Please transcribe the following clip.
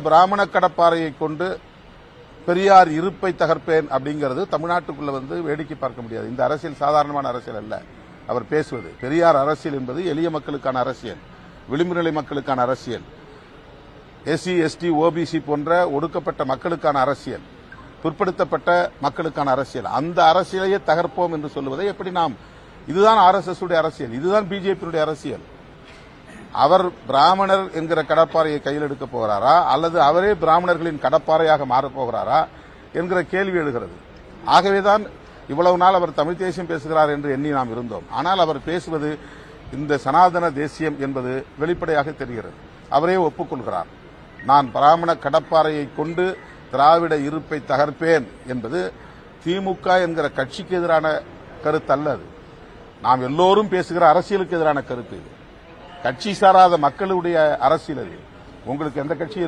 பிராமண கடப்பாறையை கொண்டு பெரியார் இருப்பை தகர்ப்பேன் அப்படிங்கிறது தமிழ்நாட்டுக்குள்ள வேடிக்கை பார்க்க முடியாது. இந்த அரசியல் சாதாரணமான அரசியல் அல்ல. அவர் பேசுவது பெரியார் அரசியல் என்பது எளிய மக்களுக்கான அரசியல், விளிம்புநிலை மக்களுக்கான அரசியல், எஸ்சி எஸ்டி ஓபிசி போன்ற ஒடுக்கப்பட்ட மக்களுக்கான அரசியல், பிற்படுத்தப்பட்ட மக்களுக்கான அரசியல். அந்த அரசியலையே தகர்ப்போம் என்று சொல்லுவதை எப்படி நாம், இதுதான் RSS உடைய அரசியல், இதுதான் பிஜேபியுடைய அரசியல். அவர் பிராமணர் என்கிற கடப்பாறையை கையில் எடுக்க போகிறாரா அல்லது அவரே பிராமணர்களின் கடப்பாறையாக மாறப்போகிறாரா என்கிற கேள்வி எழுகிறது. ஆகவேதான் இவ்வளவு நாள் அவர் தமிழ் தேசியம் பேசுகிறார் என்று எண்ணி நாம் இருந்தோம். ஆனால் அவர் பேசுவது இந்த சனாதன தேசியம் என்பது வெளிப்படையாக தெரிகிறது. அவரே ஒப்புக்கொள்கிறார். நான் பிராமண கடப்பாறையை கொண்டு திராவிட இருப்பை தகர்ப்பேன் என்பது திமுக என்கிற கட்சிக்கு எதிரான கருத்து அல்ல. அது நாம் எல்லோரும் பேசுகிற அரசியலுக்கு எதிரான கருத்து. இது கட்சி சாராத மக்களுடைய அரசியல். அது உங்களுக்கு எந்த கட்சி